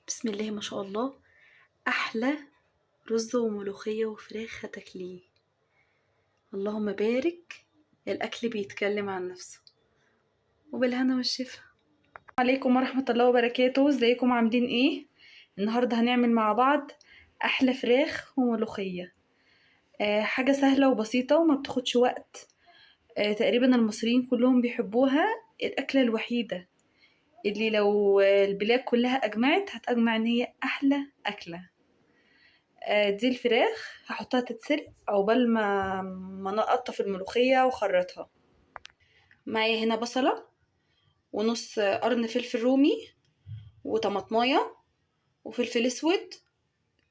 بسم الله ما شاء الله. احلى رز وملوخيه وفراخ هتاكليه. اللهم بارك. الاكل بيتكلم عن نفسه. وبالهنا والشفا. عليكم ورحمه الله وبركاته، ازيكم عاملين ايه؟ النهارده هنعمل مع بعض احلى فراخ وملوخيه. حاجه سهله وبسيطه وما بتاخدش وقت. تقريبا المصريين كلهم بيحبوها. الاكله الوحيده اللي لو البلاد كلها اجمعت هتجمع ان هي احلى اكله. دي الفراخ هحطها تتسلق عقبال ما نقطف الملوخية واخرطها. معايا هنا بصلة ونص قرن فلفل رومي وطماطماية وفلفل اسود،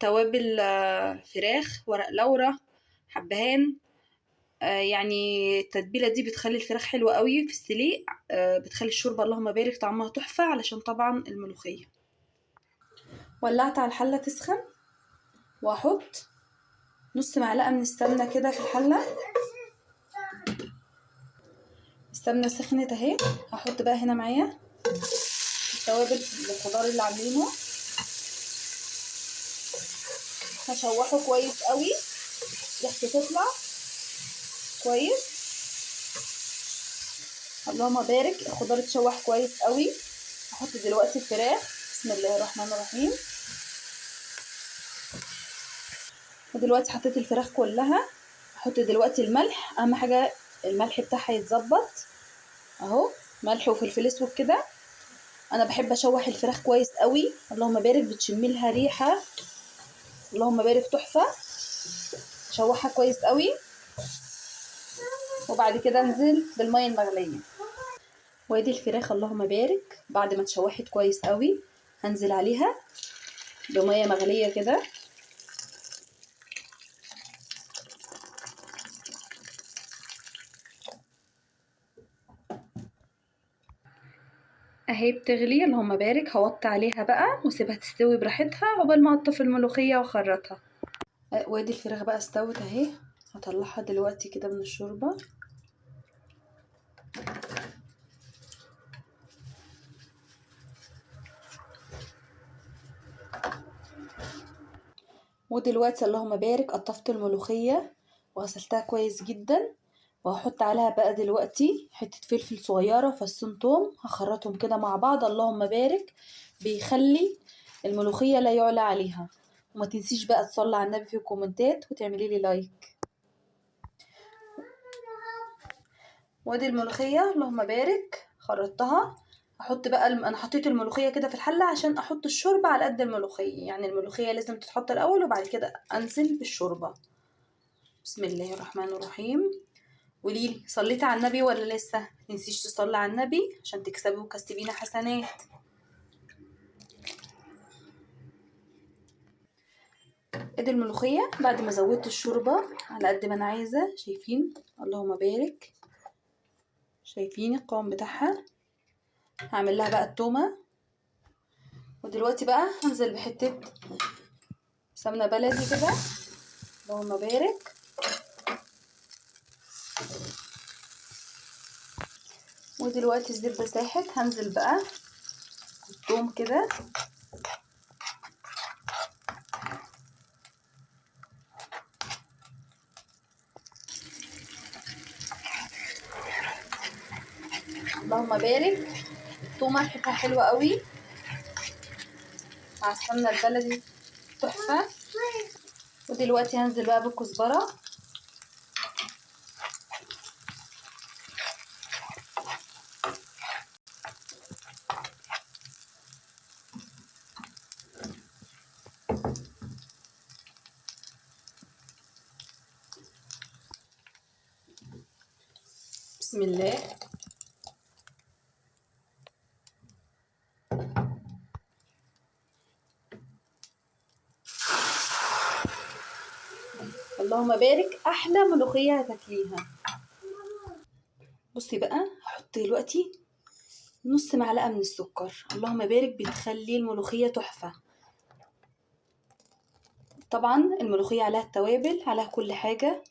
توابل فراخ، ورق لورا، حبهان. يعني التتبيلة دي بتخلي الفراخ حلوة قوي في السليق. بتخلي الشوربة اللهم بارك طعمها تحفة علشان طبعا الملوخية. ولعت على الحلة تسخن واحط نص معلقة من السمنة كده في الحلة. السمنة سخنت اهي. هحط بقى هنا معايا التوابل الخضار اللي عاملينه. هشوحه كويس قوي، ريحته تطلع كويس. اللهم بارك، الخضار اتشوح كويس قوي. هحط دلوقتي الفراخ. بسم الله الرحمن الرحيم. ودلوقتي حطيت الفراخ كلها. هحط دلوقتي الملح، اهم حاجه الملح بتاعها يتظبط اهو، ملح وفلفل اسود كده. انا بحب اشوح الفراخ كويس قوي. اللهم بارك، بتشمي لها ريحه اللهم بارك تحفه. شوحها كويس قوي وبعد كده انزل بالميه المغليه. وادي الفراخ اللهم بارك بعد ما اتشوحت كويس قوي هنزل عليها بميه مغليه كده. اهي بتغلي اللهم بارك. هوطي عليها بقى واسيبها تستوي براحتها عقبال ما اقطف الملوخيه واخرطها. وادي الفراخ بقى استوت اهي. هطلعها دلوقتي كده من الشوربه. ودلوقتي اللهم بارك قطفت الملوخيه وغسلتها كويس جدا. وهحط عليها بقى دلوقتي حته فلفل صغيره وفصين توم، هخرطهم كده مع بعض. اللهم بارك، بيخلي الملوخيه لا يعلى عليها. وما تنسيش بقى تصلي على النبي في الكومنتات وتعملي لي لايك. وادي الملوخيه اللهم بارك خرطتها. احط بقى انا حطيت الملوخيه كده في الحله عشان احط الشوربه على قد الملوخيه، يعني الملوخيه لازم تتحط الاول وبعد كده انزل بالشوربه. بسم الله الرحمن الرحيم. قوليلي صليتي على النبي ولا لسه؟ متنسيش تصلي على النبي عشان تكسبي وكسبينا حسنات. ادي الملوخيه بعد ما زودت الشوربه على قد ما انا عايزه. شايفين اللهم بارك؟ شايفين القوام بتاعها؟ هعمل لها بقى التومه. ودلوقتي بقى هنزل بحته سمنه بلدي كده. اللهم بارك. ودلوقتي الزبده ساحت، هنزل بقى الثوم كده. اللهم بارك. الثومه ريحتها حلوه قوي مع السمنه البلدي تحفه. ودلوقتي هنزل بقى بالكزبره. بسم الله. اللهم بارك، احلى ملوخيه هتاكليها. بصي بقى هحط دلوقتي نص معلقه من السكر. اللهم بارك، بتخلي الملوخيه تحفه. طبعا الملوخيه عليها التوابل، عليها كل حاجه،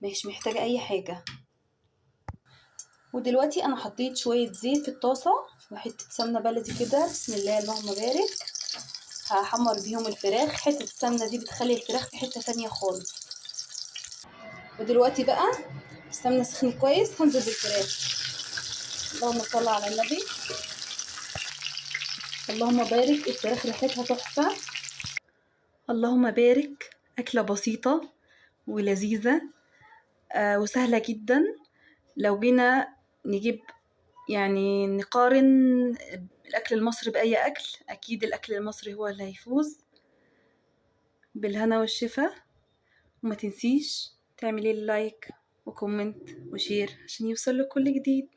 مش محتاجه اي حاجه. ودلوقتي انا حطيت شويه زيت في الطاسه وحته سمنه بلدي كده. بسم الله اللهم بارك. هحمر بيهم الفراخ. حتة السمنة دي بتخلي الفراخ في حتة تانية خالص. ودلوقتي بقى السمنة سخنت كويس، هنزل بالفراخ. اللهم صل على النبي. اللهم بارك، الفراخ ريحتها تحفة. اللهم بارك. أكلة بسيطة ولذيذة وسهلة جدا. لو جينا نجيب يعني نقارن الأكل المصري بأي أكل، أكيد الأكل المصري هو اللي هيفوز. بالهنا والشفا. وما تنسيش تعملي لايك وكومنت وشير عشان يوصل لك كل جديد.